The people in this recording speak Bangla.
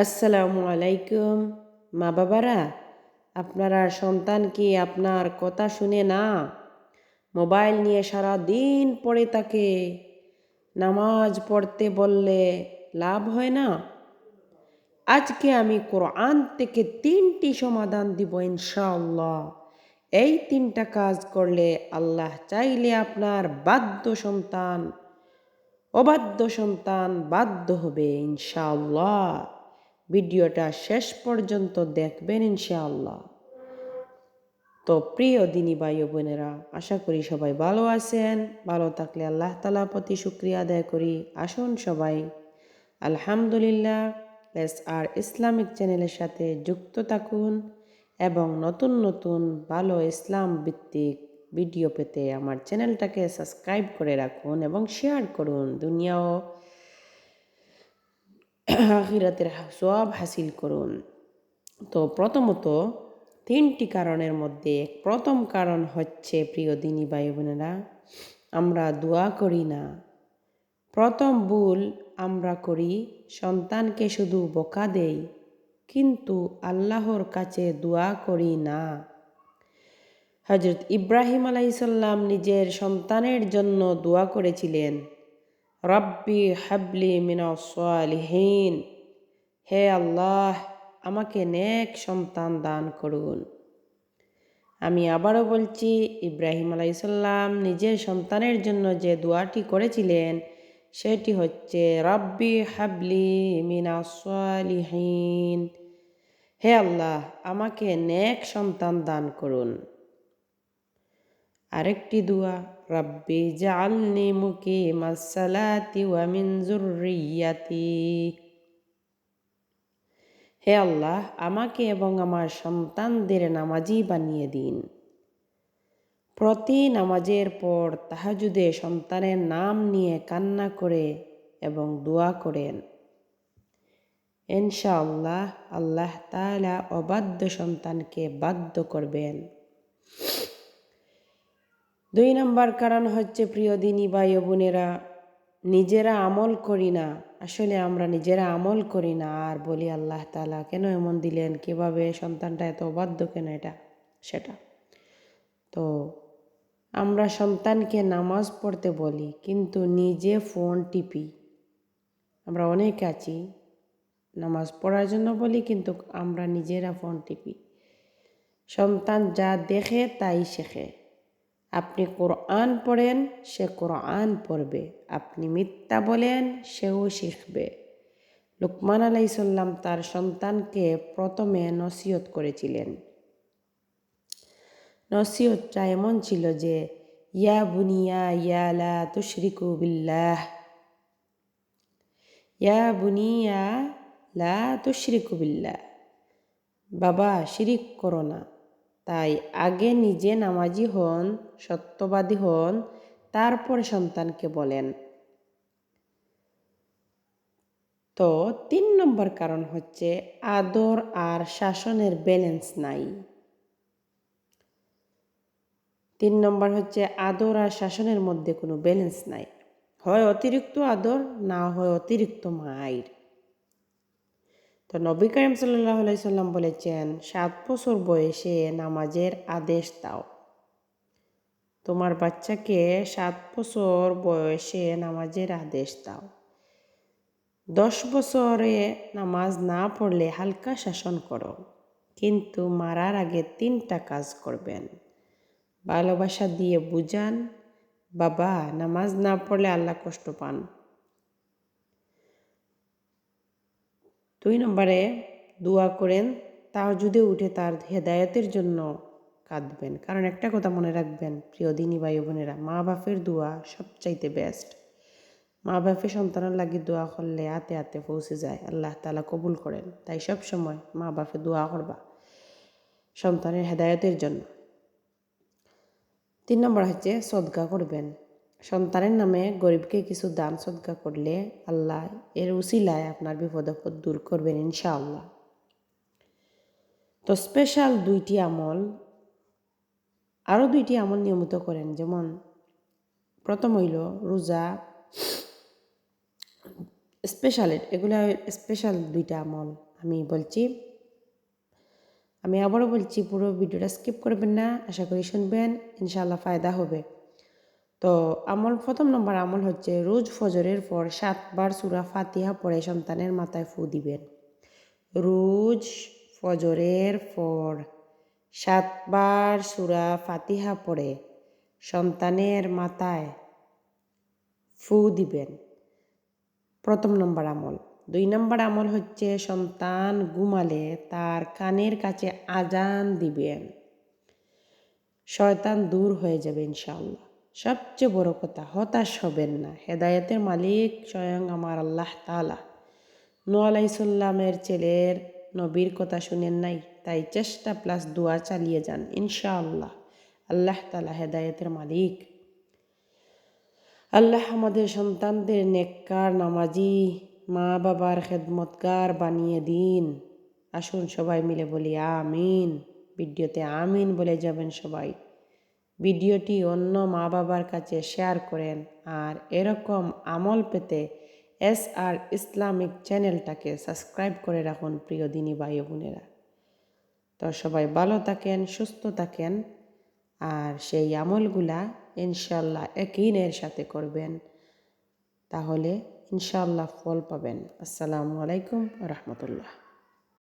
আসসালামু আলাইকুম। মা বাবারা, আপনারা সন্তান কি আপনার কথা শুনে না? মোবাইল নিয়ে সারা দিন পড়ে থাকে। নামাজ পড়তে বললে লাভ হয় না? আজকে আমি কোরআন থেকে 3টি সমাধান দিব ইনশাআল্লাহ। এই 3টা কাজ করলে আল্লাহ চাইলে আপনার অবাধ্য সন্তান বাধ্য হবে ইনশাআল্লাহ। ভিডিওটা শেষ পর্যন্ত দেখবেন ইনশাআল্লাহ। তো প্রিয় দিনী ভাই ও বোনেরা, আশা করি সবাই ভালো আছেন। ভালো থাকলে আল্লাহ তাআলার প্রতি শুকরিয়া আদায় করি। আসুন সবাই আলহামদুলিল্লাহ আর ইসলামিক চ্যানেলের সাথে যুক্ত থাকুন এবং নতুন নতুন ভালো ইসলাম ভিত্তিক ভিডিও পেতে আমার চ্যানেলটাকে সাবস্ক্রাইব করে রাখুন এবং শেয়ার করুন। দুনিয়া ও আখিরাতের সওয়াব হাসিল করুন। তো প্রথমত 3টি কারণের মধ্যে প্রথম কারণ হচ্ছে, প্রিয় দিনী ভাই বোনেরা, আমরা দোয়া করি না। প্রথম ভুল আমরা করি, সন্তানকে শুধু বকা দেই, কিন্তু আল্লাহর কাছে দোয়া করি না। হযরত ইব্রাহিম আলাইহিসসালাম নিজের সন্তানের জন্য দোয়া করেছিলেন, রব্বি হাবলি মিনাস সালিহিন, হে আল্লাহ, আমাকে নেক সন্তান দান করুন। আমি আবারও বলছি, ইব্রাহিম আলাইহিসসালাম নিজের সন্তানের জন্য যে দোয়াটি করেছিলেন সেটি হচ্ছে, রব্বি হাবলি মিনাস সালিহিন, হে আল্লাহ, আমাকে নেক সন্তান দান করুন। আরেকটি দোয়া, রব্বি জাআলনি মুকিমাস সালাতি ওয়া মিন যুররিয়াতি, হে আল্লাহ, আমাকে এবং আমার সন্তানদের নামাজি বানিয়ে দিন। প্রতি নামাজের পর তাহাজ্জুদে সন্তানের নাম নিয়ে কান্না করে এবং দোয়া করেন। ইনশাআল্লাহ আল্লাহ তাআলা অবাধ্য সন্তানকে বাধ্য করবেন। 2 নম্বর কারণ হচ্ছে, প্রিয় দিনী ভাই ও বোনেরা, নিজেরা আমল করি না। আসলে আমরা নিজেরা আমল করি না আর বলি আল্লাহ তাআলা কেন এমন দিলেন, কিভাবে সন্তানটা এত অবাধ্য কেন, সেটা। তো আমরা সন্তানকে নামাজ পড়তে বলি কিন্তু নিজে ফোন টিপি। আমরা অনেকে আছি, নামাজ পড়ার জন্য বলি কিন্তু আমরা নিজেরা ফোন টিপি। সন্তান যা দেখে তাই শেখে। আপনি কোরআন পড়েন, সে কোরআন পড়বে। আপনি মিথ্যা বলেন, সেও শিখবে। লুকমান আলাইহিসসালাম তার সন্তানকে প্রথমে নসিহত করেছিলেন। নসিহতটা এমন ছিল যে, ইয়া বুনিয়া ইয়া লা তুশরিকু বিল্লাহ, ইয়া বুনিয়া লা তুশরিকু বিল্লাহ, বাবা শিরিক করো না। তাই আগে নিজে নামাজি হন, সত্যবাদী হন, তারপরে সন্তানকে বলেন। তো 3 নম্বর কারণ হচ্ছে, আদর আর শাসনের ব্যালেন্স নাই। 3 নম্বর হচ্ছে, আদর আর শাসনের মধ্যে কোনো ব্যালেন্স নাই। হয় অতিরিক্ত আদর, না হয় অতিরিক্ত মাইর। তো নবী করিম সাল্লাল্লাহু আলাইহি সাল্লাম বলেছেন, 7 বছর বয়সে নামাজের আদেশ দাও। তোমার বাচ্চাকে 7 বছর বয়সে নামাজের আদেশ দাও। 10 বছরে নামাজ না পড়লে হালকা শাসন করো, কিন্তু মারার আগে 3টা কাজ করবেন। ভালোবাসা দিয়ে বুঝান, বাবা নামাজ না পড়লে আল্লাহ কষ্ট পান। 2 নম্বরে দোয়া করেন, তাহাজ্জুদে উঠে তার হেদায়েতের জন্য কাঁদবেন। কারণ একটা কথা মনে রাখবেন, প্রিয় দিনী ভাই বোনেরা, মা বাপের দোয়া সবচাইতে বেস্ট। মা বাপে সন্তানের লাগি দোয়া করলে হাতে হাতে পৌঁছে যায়, আল্লাহ তাআলা কবুল করেন। তাই সব সময় মা বাপে দোয়া করবা সন্তানের হেদায়েতের জন্য। 3 নম্বর হচ্ছে, সদকা করবেন। সন্তানের নামে গরিবকে কিছু দান সদকা করলে আল্লাহ এর উসিলায় আপনার বিপদ আপদ দূর করবেন ইনশাআল্লাহ। তো স্পেশাল 2টি আমল, আরও 2টি আমল নিয়মিত করেন। যেমন প্রথম হইল রোজা, এগুলো স্পেশাল 2টা আমল। আমি আবারও বলছি, পুরো ভিডিওটা স্কিপ করবেন না, আশা করি শুনবেন, ইনশাআল্লাহ ফায়দা হবে। তো প্রথম নম্বর আমল হচ্ছে রোজ ফজরের পর 7 বার সূরা ফাতিহা পড়ে সন্তানের মাথায় ফু দিবেন। রোজ ফজরের পর 7 বার সূরা ফাতিহা পড়ে সন্তানের মাথায় ফু দিবেন, প্রথম নম্বর আমল। 2 নম্বর আমল হচ্ছে সন্তান ঘুমালে তার কানের কাছে আজান দিবেন, শয়তান দূর হয়ে যাবে ইনশাআল্লাহ। সবচেয়ে বড় কথা, হতাশ হবেন না, হেদায়েতের মালিক স্বয়ং আমার আল্লাহ তাআলা। নূহ আলাইহিস সালামের ছেলের নবীর কথা শুনেন নাই? তাই চেষ্টা প্লাস দোয়া চালিয়ে যান, ইনশাআল্লাহ আল্লাহ তাআলা হেদায়েতের মালিক। আল্লাহ আমাদের সন্তানদের নেককার, নামাজি, মা বাবার খেদমতগার বানিয়ে দিন। আসুন সবাই মিলে বলি আমিন। ভিডিওতে আমিন বলে যাবেন সবাই। ভিডিওটি অন্য মা বাবার কাছে শেয়ার করেন, আর এরকম আমল পেতে SR ইসলামিক চ্যানেলটাকে সাবস্ক্রাইব করে রাখুন প্রিয় দিনী ভাই ও বোনেরা। তো সবাই ভালো থাকেন, সুস্থ থাকেন, আর সেই আমলগুলা ইনশাআল্লাহ ইয়াকিনের সাথে করবেন, তাহলে ইনশাআল্লাহ ফল পাবেন। আসসালামু আলাইকুম ওয়া রাহমাতুল্লাহ।